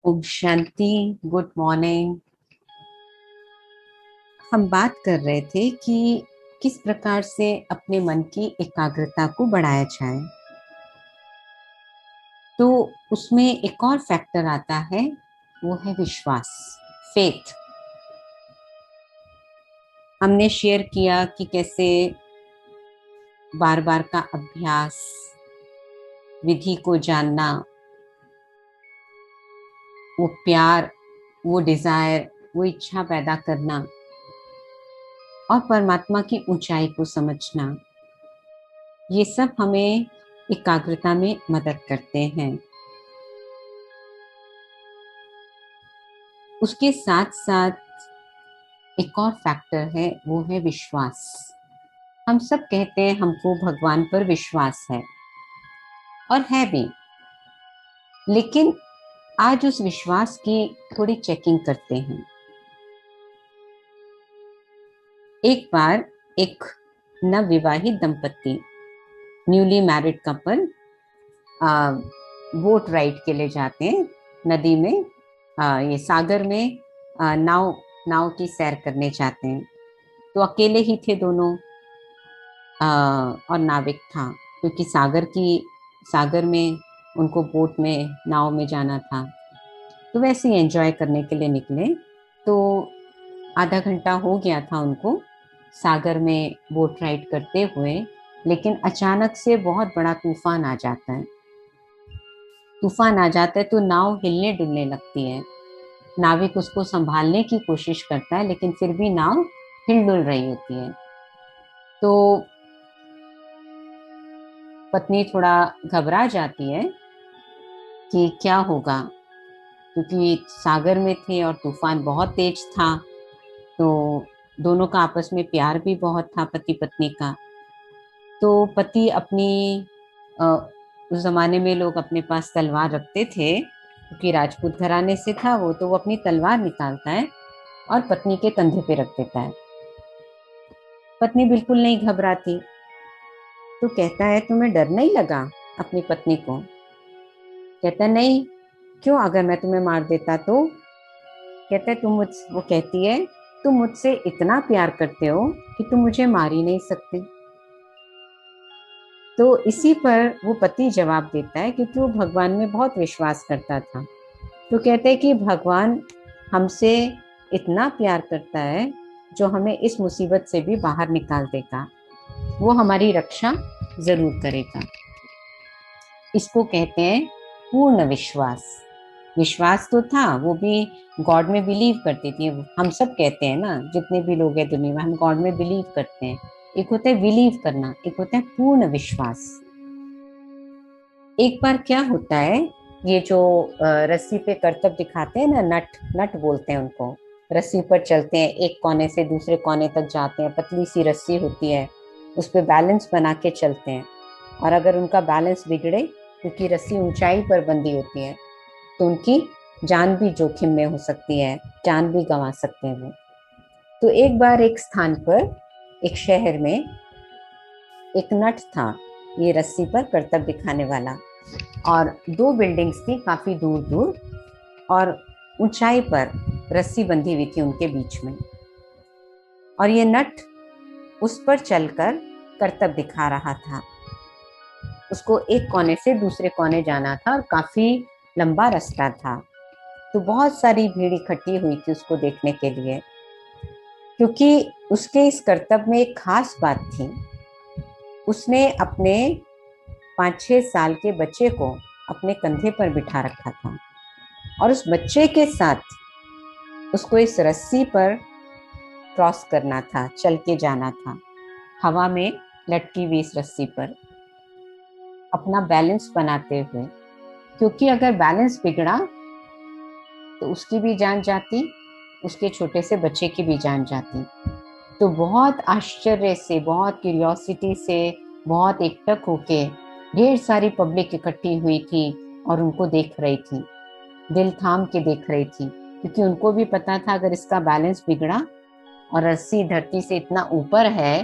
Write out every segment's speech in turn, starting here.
Om Shanti. Good morning. हम बात कर रहे थे कि किस प्रकार से अपने मन की एकाग्रता को बढ़ाया जाए। तो उसमें एक और फैक्टर आता है, वो है विश्वास, फेथ। हमने शेयर किया कि कैसे बार बार का अभ्यास, विधि को जानना, वो प्यार, वो डिजायर, वो इच्छा पैदा करना और परमात्मा की ऊंचाई को समझना, ये सब हमें एकाग्रता में मदद करते हैं। उसके साथ साथ एक और फैक्टर है, वो है विश्वास। हम सब कहते हैं हमको भगवान पर विश्वास है, और है भी। लेकिन आज उस विश्वास की थोड़ी चेकिंग करते हैं। एक बार एक नवविवाहित दंपत्ति, newly married couple, boat ride के लिए जाते हैं नदी में, ये सागर में, नाव नाव की सैर करने जाते हैं। तो अकेले ही थे दोनों, और नाविक था, क्योंकि सागर में उनको बोट में, नाव में जाना था। तो वैसे ही एंजॉय करने के लिए निकले। तो आधा घंटा हो गया था उनको सागर में बोट राइड करते हुए, लेकिन अचानक से बहुत बड़ा तूफान आ जाता है। तूफान आ जाता है तो नाव हिलने डुलने लगती है। नाविक उसको संभालने की कोशिश करता है, लेकिन फिर भी नाव हिल डुल रही होती है। तो पत्नी थोड़ा घबरा जाती है कि क्या होगा, क्योंकि सागर में थे और तूफान बहुत तेज था। तो दोनों का आपस में प्यार भी बहुत था, पति पत्नी का। तो पति अपनी, अ, उस जमाने में लोग अपने पास तलवार रखते थे, क्योंकि राजपूत घराने से था वो, तो वो अपनी तलवार निकालता है और पत्नी के कंधे पे रख देता है। पत्नी बिल्कुल नहीं घबराती। तो कहता है, तुम्हें डर नहीं लगा? अपनी पत्नी को कहता है, नहीं। क्यों, अगर मैं तुम्हें मार देता तो? कहता है, वो कहती है, तुम मुझसे इतना प्यार करते हो कि तुम मुझे मार ही नहीं सकते। तो इसी पर वो पति जवाब देता है, क्योंकि वो भगवान में बहुत विश्वास करता था। तो कहते हैं कि भगवान हमसे इतना प्यार करता है, जो हमें इस मुसीबत से भी बाहर निकाल देगा, वो हमारी रक्षा जरूर करेगा। इसको कहते हैं पूर्ण विश्वास। विश्वास तो था, वो भी गॉड में बिलीव करती थी। हम सब कहते हैं ना, जितने भी लोग हैं दुनिया में, हम गॉड में बिलीव करते हैं। एक होता है बिलीव करना, एक होता है पूर्ण विश्वास। एक बार क्या होता है, ये जो रस्सी पे करतब दिखाते हैं ना, नट नट बोलते हैं उनको, रस्सी पर चलते हैं, एक कोने से दूसरे कोने तक जाते हैं, पतली सी रस्सी होती है, उस पर बैलेंस बना के चलते हैं। और अगर उनका बैलेंस बिगड़े, क्योंकि रस्सी ऊंचाई पर बंधी होती है, तो उनकी जान भी जोखिम में हो सकती है, जान भी गंवा सकते हैं वो। तो एक बार एक स्थान पर, एक शहर में एक नट था, ये रस्सी पर करतब दिखाने वाला, और दो बिल्डिंग्स थी काफी दूर दूर, और ऊंचाई पर रस्सी बंधी हुई थी उनके बीच में। और ये नट उस पर चलकर करतब दिखा रहा था। उसको एक कोने से दूसरे कोने जाना था, और काफी लंबा रास्ता था। तो बहुत सारी भीड़ इकट्ठी हुई थी उसको देखने के लिए, क्योंकि उसके इस करतब में एक खास बात थी। उसने अपने 5-6 साल के बच्चे को अपने कंधे पर बिठा रखा था, और उस बच्चे के साथ उसको इस रस्सी पर क्रॉस करना था, चल के जाना था, हवा में लटकी हुई इस रस्सी पर, अपना बैलेंस बनाते हुए। क्योंकि अगर बैलेंस बिगड़ा तो उसकी भी जान जाती, उसके छोटे से बच्चे की भी जान जाती। तो बहुत आश्चर्य से, बहुत क्यूरियोसिटी से, बहुत एकटक होके ढेर सारी पब्लिक इकट्ठी हुई थी और उनको देख रही थी, दिल थाम के देख रही थी। क्योंकि उनको भी पता था, अगर इसका बैलेंस बिगड़ा, और रस्सी धरती से इतना ऊपर है,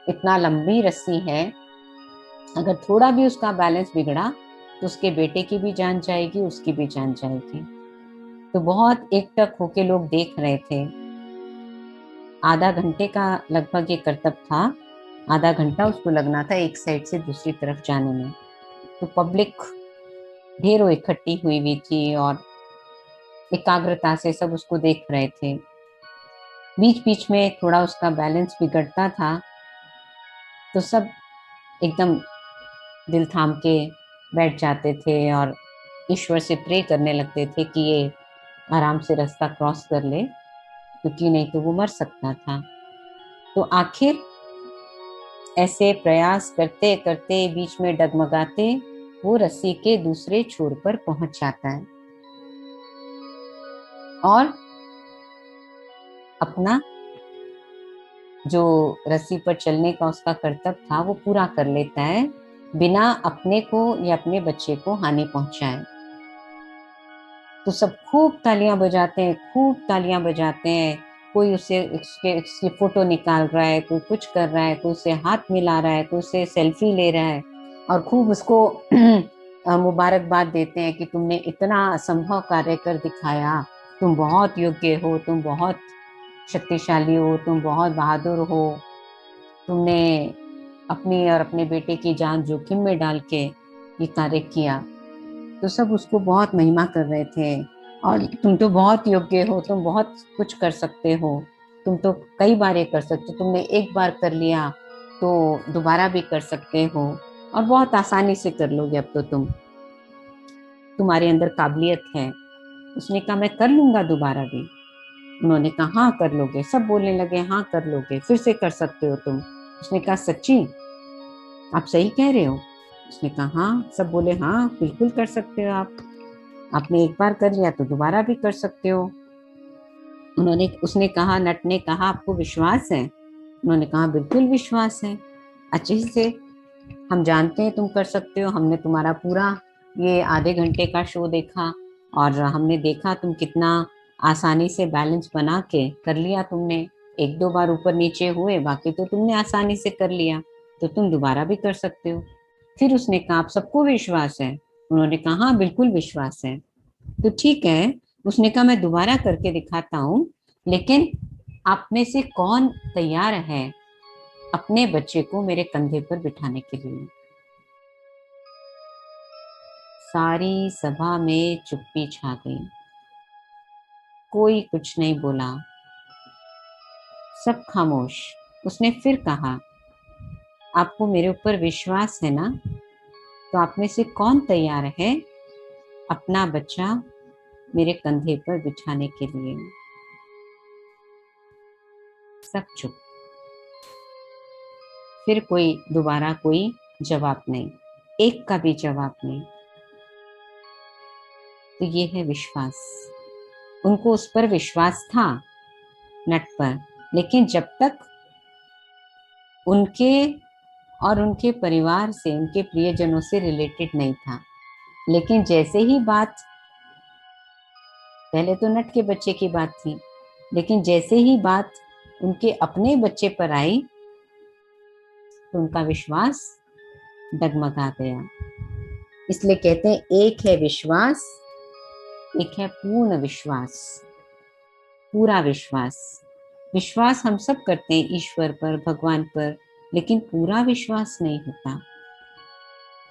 इतना लंबी रस्सी है, अगर थोड़ा भी उसका बैलेंस बिगड़ा तो उसके बेटे की भी जान जाएगी, उसकी भी जान जाएगी। तो बहुत एकटक होके लोग देख रहे थे। आधा घंटे का लगभग ये करतब था, आधा घंटा उसको लगना था एक साइड से दूसरी तरफ जाने में। तो पब्लिक ढेरों इकट्ठी हुई हुई थी और एकाग्रता से सब उसको देख रहे थे। बीच बीच में थोड़ा उसका बैलेंस बिगड़ता था, तो सब एकदम दिल थाम के बैठ जाते थे और ईश्वर से प्रे करने लगते थे कि ये आराम से रास्ता क्रॉस कर ले, क्योंकि नहीं तो वो मर सकता था। तो आखिर ऐसे प्रयास करते करते, बीच में डगमगाते, वो रस्सी के दूसरे छोर पर पहुंच जाता है और अपना जो रस्सी पर चलने का उसका कर्तव्य था वो पूरा कर लेता है, बिना अपने को या अपने बच्चे को हानि पहुंचाए। तो सब खूब तालियां बजाते हैं, खूब तालियां बजाते हैं। कोई उसे उसकी फोटो निकाल रहा है, कोई कुछ कर रहा है, कोई उसे हाथ मिला रहा है, कोई उसे सेल्फी ले रहा है और खूब उसको मुबारकबाद देते हैं कि तुमने इतना असंभव कार्य कर दिखाया, तुम बहुत योग्य हो, तुम बहुत शक्तिशाली हो, तुम बहुत बहादुर हो, तुमने अपनी और अपने बेटे की जान जोखिम में डाल के ये कार्य किया। तो सब उसको बहुत महिमा कर रहे थे और तुम तो बहुत योग्य हो, तुम बहुत कुछ कर सकते हो, तुम तो कई बार ये कर सकते हो, तुमने एक बार कर लिया तो दोबारा भी कर सकते हो और बहुत आसानी से कर लोगे, अब तो तुम्हारे अंदर काबिलियत है। उसने कहा मैं कर लूंगा दोबारा भी। उन्होंने कहा हाँ कर लोगे, सब बोलने लगे हाँ कर लोगे, फिर से कर सकते हो तुम। उसने कहा सच्ची आप सही कह रहे हो? उसने कहा हाँ। सब बोले हाँ बिल्कुल कर सकते हो आप, आपने एक बार कर लिया तो दोबारा भी कर सकते हो। उसने कहा, नट ने कहा आपको विश्वास है? उन्होंने कहा बिल्कुल विश्वास है, अच्छे से हम जानते हैं तुम कर सकते हो, हमने तुम्हारा पूरा ये आधे घंटे का शो देखा और हमने देखा तुम कितना आसानी से बैलेंस बना के कर लिया तुमने। एक दो बार ऊपर नीचे हुए, बाकी तो तुमने आसानी से कर लिया, तो तुम दोबारा भी कर सकते हो। फिर उसने कहा आप सबको विश्वास है? उन्होंने कहा हाँ बिल्कुल विश्वास है। तो ठीक है, उसने कहा मैं दोबारा करके दिखाता हूँ, लेकिन आप में से कौन तैयार है अपने बच्चे को मेरे कंधे पर बिठाने के लिए? सारी सभा में चुप्पी छा गई, कोई कुछ नहीं बोला, सब खामोश। उसने फिर कहा आपको मेरे ऊपर विश्वास है ना, तो आप में से कौन तैयार है अपना बच्चा मेरे कंधे पर बिठाने के लिए? सब चुप। फिर दोबारा कोई जवाब नहीं, एक का भी जवाब नहीं। तो ये है विश्वास। उनको उस पर विश्वास था, नट पर, लेकिन जब तक उनके और उनके परिवार से, उनके प्रियजनों से रिलेटेड नहीं था। लेकिन जैसे ही बात, पहले तो नट के बच्चे की बात थी, लेकिन जैसे ही बात उनके अपने बच्चे पर आई तो उनका विश्वास डगमगा गया। इसलिए कहते हैं एक है विश्वास, एक है पूर्ण विश्वास, पूरा विश्वास। विश्वास हम सब करते हैं ईश्वर पर, भगवान पर, लेकिन पूरा विश्वास नहीं होता,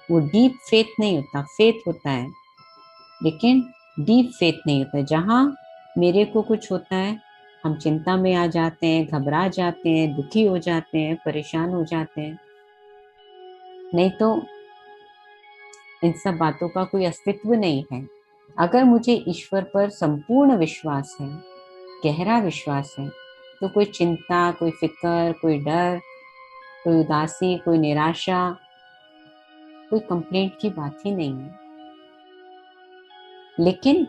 वो डीप फेथ नहीं होता। फेथ होता है लेकिन डीप फेथ नहीं होता। जहां मेरे को कुछ होता है, हम चिंता में आ जाते हैं, घबरा जाते हैं, दुखी हो जाते हैं, परेशान हो जाते हैं। नहीं तो इन सब बातों का कोई अस्तित्व नहीं है। अगर मुझे ईश्वर पर संपूर्ण विश्वास है, गहरा विश्वास है, तो कोई चिंता, कोई फिक्र, कोई डर, कोई उदासी, कोई निराशा, कोई कंप्लेंट की बात ही नहीं है। लेकिन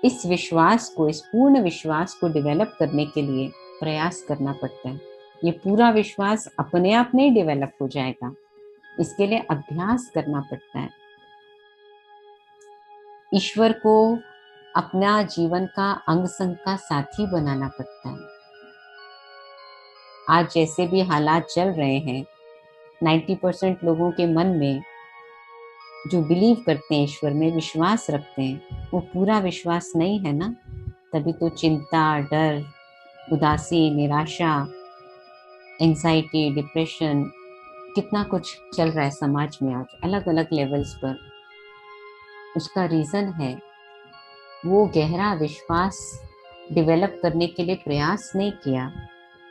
इस विश्वास को, इस पूर्ण विश्वास को डेवलप करने के लिए प्रयास करना पड़ता है। ये पूरा विश्वास अपने आप नहीं डेवलप हो जाएगा, इसके लिए अभ्यास करना पड़ता है। ईश्वर को अपना जीवन का अंग संग का साथी बनाना पड़ता है। आज जैसे भी हालात चल रहे हैं, 90% लोगों के मन में जो बिलीव करते हैं, ईश्वर में विश्वास रखते हैं, वो पूरा विश्वास नहीं है ना। तभी तो चिंता, डर, उदासी, निराशा, एंजाइटी, डिप्रेशन, कितना कुछ चल रहा है समाज में आज अलग अलग लेवल्स पर। उसका रीजन है वो गहरा विश्वास डेवलप करने के लिए प्रयास नहीं किया।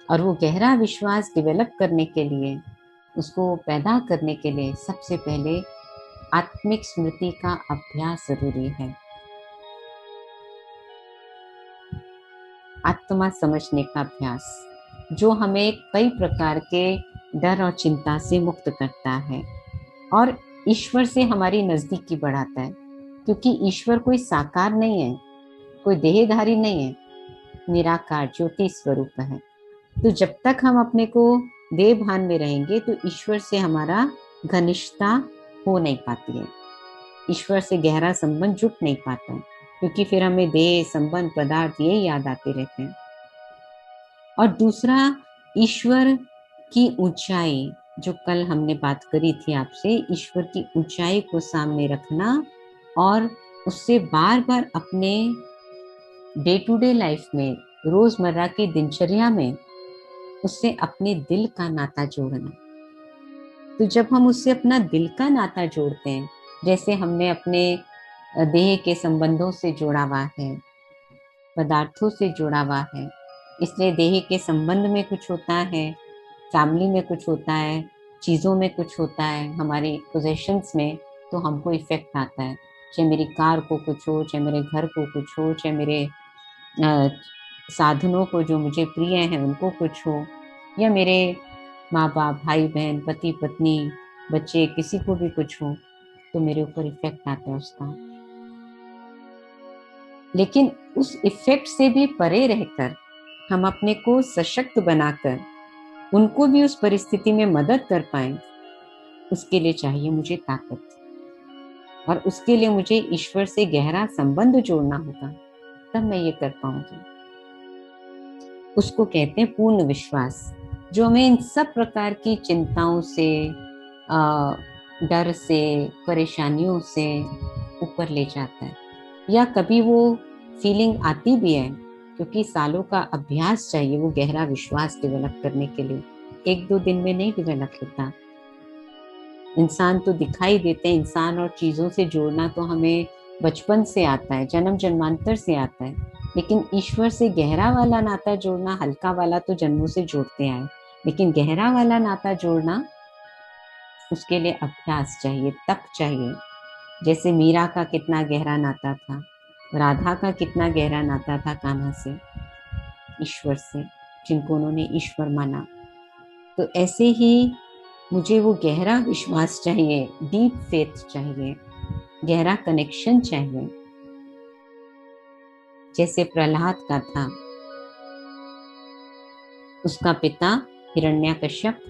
और वो गहरा विश्वास डेवलप करने के लिए, उसको पैदा करने के लिए सबसे पहले आत्मिक स्मृति का अभ्यास जरूरी है। आत्मा समझने का अभ्यास जो हमें कई प्रकार के डर और चिंता से मुक्त करता है और ईश्वर से हमारी नजदीकी बढ़ाता है। क्योंकि ईश्वर कोई साकार नहीं है, कोई देहधारी नहीं है, निराकार ज्योति स्वरूप है। तो जब तक हम अपने को देह भान में रहेंगे तो ईश्वर से हमारा घनिष्ठता हो नहीं पाती है, ईश्वर से गहरा संबंध जुट नहीं पाता है। क्योंकि फिर हमें देह, संबंध, पदार्थ ये याद आते रहते हैं। और दूसरा, ईश्वर की ऊंचाई, जो कल हमने बात करी थी आपसे, ईश्वर की ऊंचाई को सामने रखना और उससे बार बार अपने डे टू डे लाइफ में, रोजमर्रा की दिनचर्या में उससे अपने दिल का नाता जोड़ना। तो जब हम उससे अपना दिल का नाता जोड़ते हैं, जैसे हमने अपने देह के संबंधों से जोड़ा हुआ है, पदार्थों से जुड़ा हुआ है, इसलिए देह के संबंध में कुछ होता है, फैमिली में कुछ होता है, चीज़ों में कुछ होता है, हमारे पोजेशंस में, तो हमको इफेक्ट आता है। चाहे मेरी कार को कुछ हो, चाहे मेरे घर को कुछ हो, चाहे मेरे साधनों को जो मुझे प्रिय हैं उनको कुछ हो, या मेरे माँ बाप, भाई बहन, पति पत्नी, बच्चे, किसी को भी कुछ हो, तो मेरे ऊपर इफेक्ट आता है उसका। लेकिन उस इफेक्ट से भी परे रहकर हम अपने को सशक्त बनाकर उनको भी उस परिस्थिति में मदद कर पाए, उसके लिए चाहिए मुझे ताकत। और उसके लिए मुझे ईश्वर से गहरा संबंध जोड़ना होगा, तब मैं ये कर पाऊंगी। उसको कहते हैं पूर्ण विश्वास, जो हमें इन सब प्रकार की चिंताओं से, डर से, परेशानियों से ऊपर ले जाता है। या कभी वो फीलिंग आती भी है, क्योंकि सालों का अभ्यास चाहिए वो गहरा विश्वास डेवलप करने के लिए, एक दो दिन में नहीं डेवलप होता। इंसान तो दिखाई देते हैं, इंसान और चीजों से जोड़ना तो हमें बचपन से आता है, जन्म जन्मांतर से आता है। लेकिन ईश्वर से गहरा वाला नाता जोड़ना, हल्का वाला तो जन्मों से जोड़ते आए, लेकिन गहरा वाला नाता जोड़ना, उसके लिए अभ्यास चाहिए, तप चाहिए। जैसे मीरा का कितना गहरा नाता था, राधा का कितना गहरा नाता था कान्हा से, ईश्वर से, जिनको उन्होंने ईश्वर माना। तो ऐसे ही मुझे वो गहरा विश्वास चाहिए, डीप फेथ चाहिए, गहरा कनेक्शन चाहिए, जैसे प्रहलाद का था। उसका पिता हिरण्यकश्यप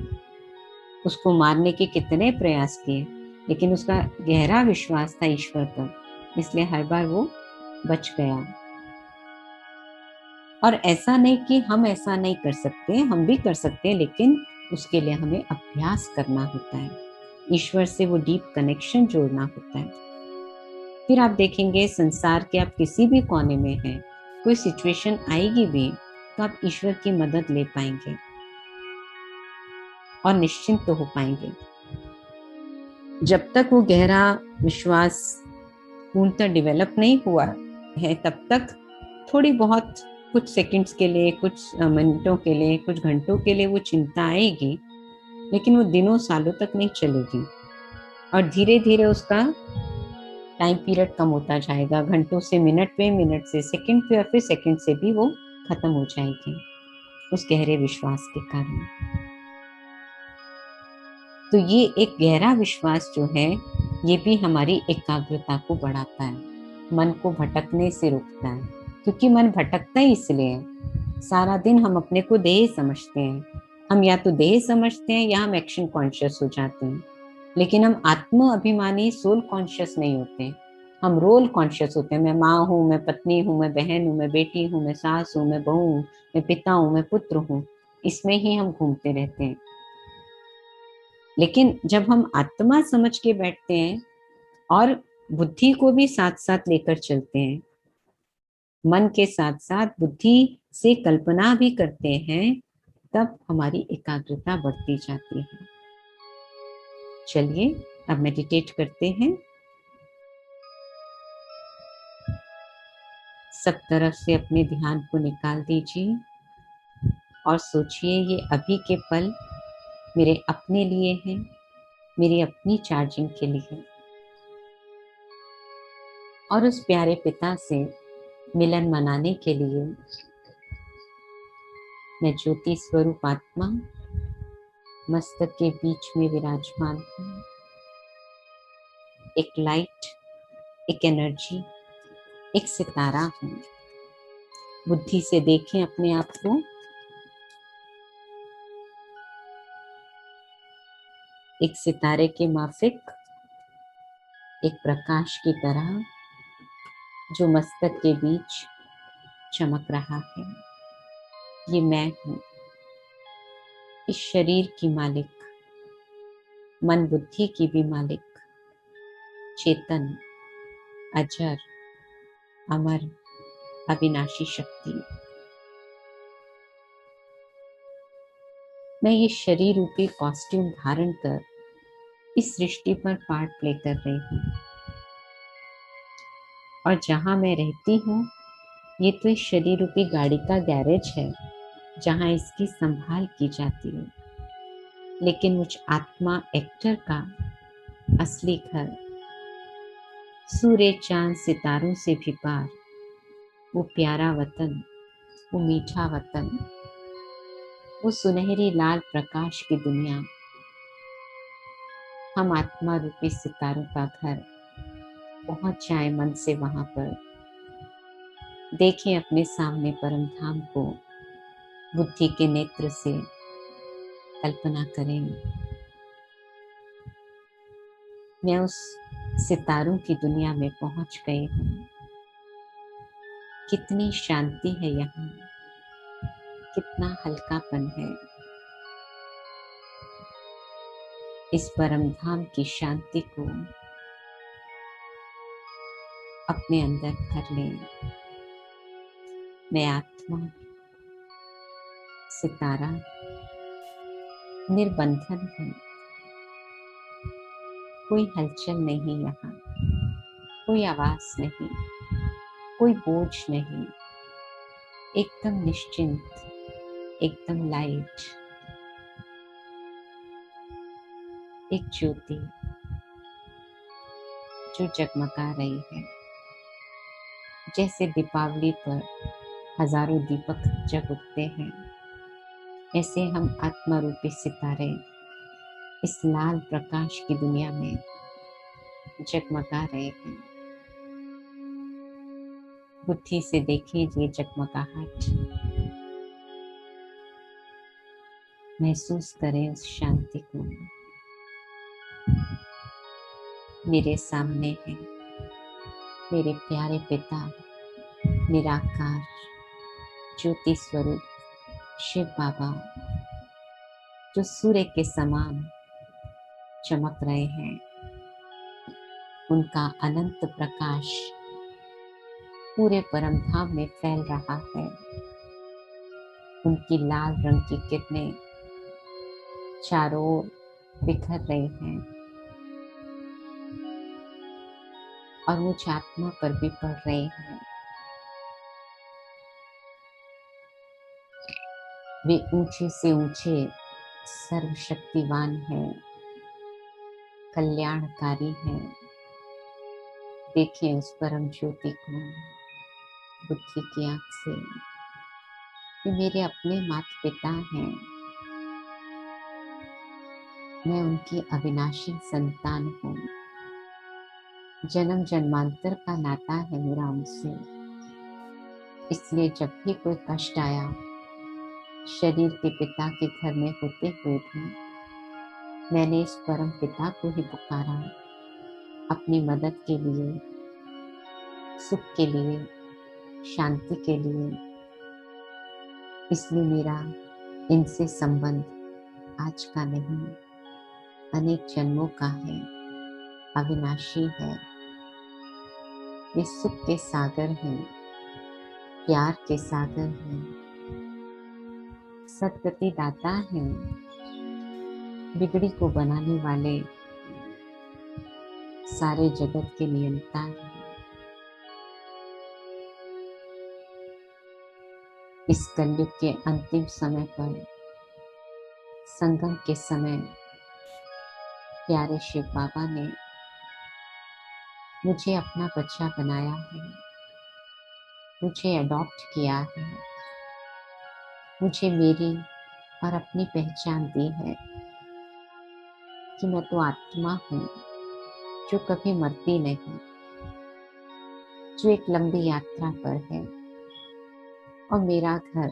उसको मारने के कितने प्रयास किए, लेकिन उसका गहरा विश्वास था ईश्वर पर, इसलिए हर बार वो बच गया। और ऐसा नहीं कि हम ऐसा नहीं कर सकते, हम भी कर सकते हैं, लेकिन उसके लिए हमें अभ्यास करना होता है, ईश्वर से वो डीप कनेक्शन जोड़ना होता है। फिर आप देखेंगे संसार के आप किसी भी कोने में हैं, कोई सिचुएशन आएगी भी तो आप ईश्वर की मदद ले पाएंगे और निश्चिंत तो हो पाएंगे। जब तक वो गहरा विश्वास पूर्णतः डेवलप नहीं हुआ है, तब तक थोड़ी बहुत, कुछ सेकंड्स के लिए, कुछ मिनटों के लिए, कुछ घंटों के लिए वो चिंता आएगी, लेकिन वो दिनों सालों तक नहीं चलेगी। और धीरे धीरे उसका टाइम पीरियड कम होता जाएगा, घंटों से मिनट पे, मिनट से सेकंड पे, और फिर सेकंड से भी वो खत्म हो जाएगी उस गहरे विश्वास के कारण। तो ये एक गहरा विश्वास जो है, ये भी हमारी एकाग्रता को बढ़ाता है, मन को भटकने से रोकता है। क्योंकि मन भटकता ही इसलिए, सारा दिन हम अपने को देह समझते हैं, हम या तो देह समझते हैं या हम एक्शन कॉन्शियस हो जाते हैं, लेकिन हम आत्म अभिमानी सोल कॉन्शियस नहीं होते, हम रोल कॉन्शियस होते हैं। मैं माँ हूँ, मैं पत्नी हूँ, मैं बहन हूँ, मैं बेटी हूँ, मैं सास हूँ, मैं बहू हूँ, मैं पिता हूँ, मैं पुत्र हूँ, इसमें ही हम घूमते रहते हैं। लेकिन जब हम आत्मा समझ के बैठते हैं और बुद्धि को भी साथ साथ लेकर चलते हैं, मन के साथ साथ बुद्धि से कल्पना भी करते हैं, तब हमारी एकाग्रता बढ़ती जाती है। चलिए अब मेडिटेट करते हैं। सब तरफ से अपने ध्यान को निकाल दीजिए और सोचिए ये अभी के पल मेरे अपने लिए हैं, मेरी अपनी चार्जिंग के लिए, और उस प्यारे पिता से मिलन मनाने के लिए मैं ज्योति स्वरूप आत्मा मस्तक के बीच में विराजमान हूँ। एक लाइट, एक एनर्जी, एक सितारा हूँ। बुद्धि से देखें अपने आप को। एक सितारे के माफिक, एक प्रकाश की तरह जो मस्तक के बीच चमक रहा है। ये मैं हूँ, इस शरीर की मालिक, मन बुद्धि की भी मालिक, चेतन, अजर, अमर, अविनाशी शक्ति। मैं ये शरीर रूपी कॉस्ट्यूम धारण कर इस सृष्टि पर पार्ट प्ले कर रही हूँ, और जहाँ मैं रहती हूँ ये तो इस शरीर रूपी गाड़ी का गैरेज है जहाँ इसकी संभाल की जाती है। लेकिन मुझ आत्मा एक्टर का असली घर, सूर्य चांद सितारों से भी पार, वो प्यारा वतन, वो मीठा वतन, वो सुनहरी लाल प्रकाश की दुनिया, हम आत्मा रूपी सितारों का घर। पहुंच जाए मन से वहां पर। देखें अपने सामने परम धाम को, बुद्धि के नेत्र से कल्पना करें मैं उस सितारों की दुनिया में पहुंच गई हूँ। कितनी शांति है यहाँ, कितना हल्कापन है। इस परम धाम की शांति को अपने अंदर भर लें। मैं आत्मा, सितारा, निर्बंधन हूँ। कोई हलचल नहीं यहाँ, कोई आवाज नहीं, कोई बोझ नहीं, एकदम निश्चिंत, एकदम लाइट। एक ज्योति जो जगमगा रही है, जैसे दीपावली पर हजारों दीपक जग उठते हैं, ऐसे हम आत्मा रूपी सितारे इस लाल प्रकाश की दुनिया में जगमगा रहे हैं। बुद्धि से देखें ये जगमगाहट, महसूस करें उस शांति को। मेरे सामने है मेरे प्यारे पिता, निराकार ज्योति स्वरूप शिव बाबा, जो सूर्य के समान चमक रहे हैं। उनका अनंत प्रकाश पूरे परम धाम में फैल रहा है। उनकी लाल रंग की किरणें चारों ओर बिखर रही हैं और मुझ आत्मा पर भी पड़ रहे हैं। वे ऊंचे से ऊंचे सर्वशक्तिवान हैं, कल्याणकारी हैं। देखें उस परम ज्योति को बुद्धि की आंख से। ये मेरे अपने माता पिता हैं, मैं उनकी अविनाशी संतान हूँ। जन्म जन्मांतर का नाता है मेरा उनसे। इसलिए जब भी कोई कष्ट आया, शरीर के पिता के घर में होते हुए भी मैंने इस परम पिता को ही पुकारा अपनी मदद के लिए, सुख के लिए, शांति के लिए। इसलिए मेरा इनसे संबंध आज का नहीं, अनेक जन्मों का है, अविनाशी है। वे सुख के सागर हैं, प्यार के सागर हैं, सद्गति दाता हैं, बिगड़ी को बनाने वाले सारे जगत के नियंता हैं। इस कलयुग के अंतिम समय पर, संगम के समय, प्यारे शिव बाबा ने मुझे अपना बच्चा बनाया है, मुझे अडॉप्ट किया है, मुझे मेरी और अपनी पहचान दी है कि मैं तो आत्मा हूँ जो कभी मरती नहीं, जो एक लंबी यात्रा पर है। और मेरा घर,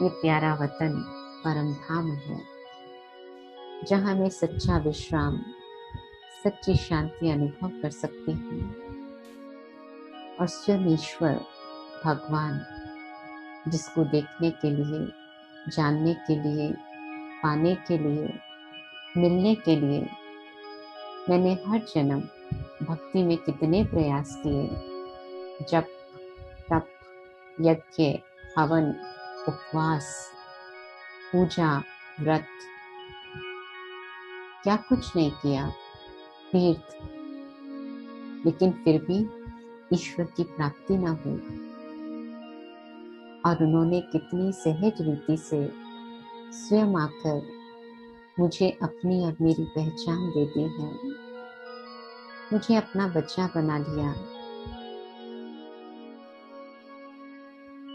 ये प्यारा वतन, परम धाम है, जहाँ मैं सच्चा विश्राम, सच्ची शांति अनुभव कर सकती हूँ। और स्वयं ईश्वर भगवान, जिसको देखने के लिए, जानने के लिए, पाने के लिए, मिलने के लिए मैंने हर जन्म भक्ति में कितने प्रयास किए, जप, तप, यज्ञ, हवन, उपवास, पूजा, व्रत, क्या कुछ नहीं किया, तीर्थ, लेकिन फिर भी ईश्वर की प्राप्ति न हुई। और उन्होंने कितनी सहज रीति से स्वयं आकर मुझे अपनी और मेरी पहचान दे दी है, मुझे अपना बच्चा बना लिया।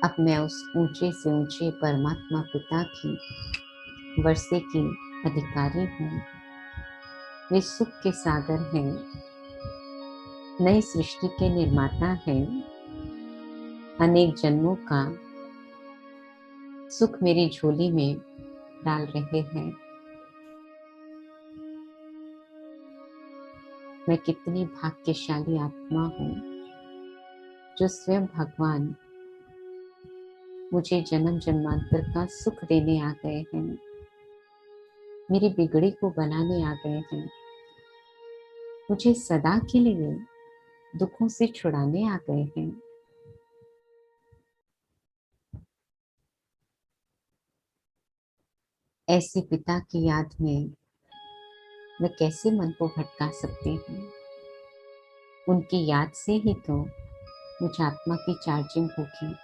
अब मैं उस ऊंचे से ऊंचे परमात्मा पिता की वर्षे की अधिकारी हूँ। वे सुख के सागर हैं, नई सृष्टि के निर्माता हैं, अनेक जन्मों का सुख मेरी झोली में डाल रहे हैं। मैं कितनी भाग्यशाली आत्मा हूँ जो स्वयं भगवान मुझे जन्म जन्मांतर का सुख देने आ गए हैं, मेरी बिगड़ी को बनाने आ गए हैं, मुझे सदा के लिए दुखों से छुड़ाने आ गए हैं। ऐसे पिता की याद में मैं कैसे मन को भटका सकती हूँ? उनकी याद से ही तो मुझ आत्मा की चार्जिंग होगी,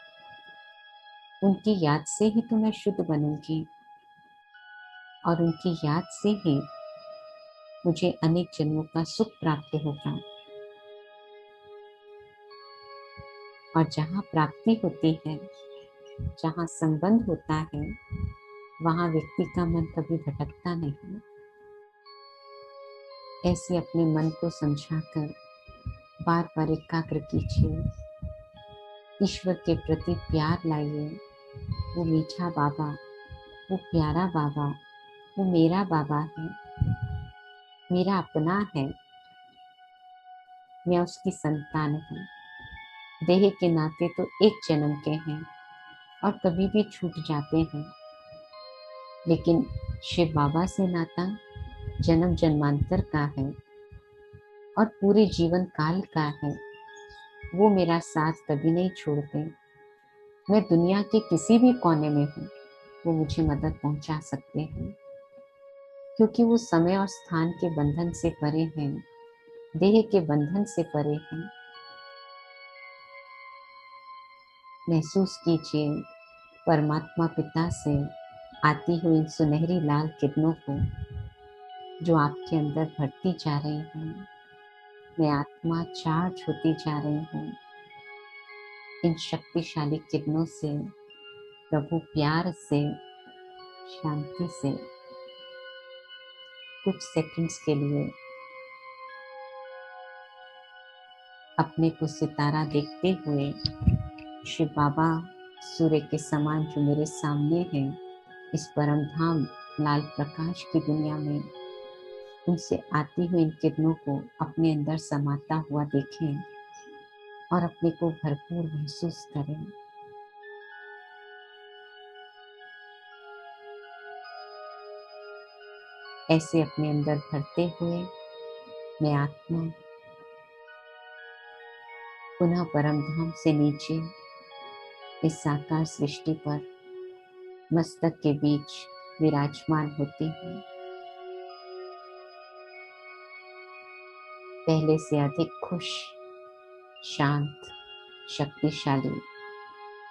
उनकी याद से ही तो मैं शुद्ध बनूंगी, और उनकी याद से ही मुझे अनेक जन्मों का सुख प्राप्त होगा। और जहाँ प्राप्ति होती है, जहाँ संबंध होता है, वहाँ व्यक्ति का मन कभी भटकता नहीं। ऐसे अपने मन को समझाकर बार बार एकाग्र कीजिए, ईश्वर के प्रति प्यार लाइए। वो मीठा बाबा, वो प्यारा बाबा, वो मेरा बाबा है, मेरा अपना है, मैं उसकी संतान हूँ। देह के नाते तो एक जन्म के हैं और कभी भी छूट जाते हैं, लेकिन शिव बाबा से नाता जन्म जन्मांतर का है और पूरे जीवन काल का है। वो मेरा साथ कभी नहीं छोड़ते। मैं दुनिया के किसी भी कोने में हूँ, वो मुझे मदद पहुंचा सकते हैं, क्योंकि वो समय और स्थान के बंधन से परे हैं, देह के बंधन से परे हैं। महसूस कीजिए परमात्मा पिता से आती हुई इन सुनहरी लाल किरणों को, जो आपके अंदर भरती जा रही हैं। मैं आत्मा चार्ज होती जा रही हूँ। इन शक्तिशाली किरणों से, प्रभु प्यार से, शांति से कुछ सेकंड्स के लिए अपने को सितारा देखते हुए शिव बाबा सूर्य के समान जो मेरे सामने हैं, इस परम धाम लाल प्रकाश की दुनिया में, उनसे आती हुई इन किरणों को अपने अंदर समाता हुआ देखें और अपने को भरपूर महसूस करें। ऐसे अपने अंदर भरते हुए मैं आत्मा पुनः परम धाम से नीचे इस साकार सृष्टि पर मस्तक के बीच विराजमान होती हूँ। पहले से अधिक खुश, शांत, शक्तिशाली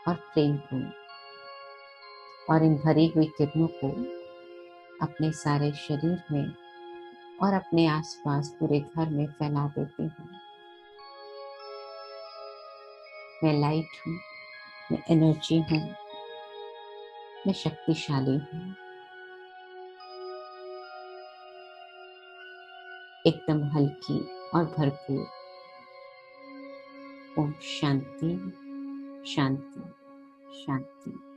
और प्रेमपूर्ण, और इन भरी हुई किरणों को अपने सारे शरीर में और अपने आसपास पूरे घर में फैला देती हूँ। मैं लाइट हूँ, मैं एनर्जी हूँ, मैं शक्तिशाली हूँ। एकदम हल्की और भरपूर। ओम शांति, शांति, शांति।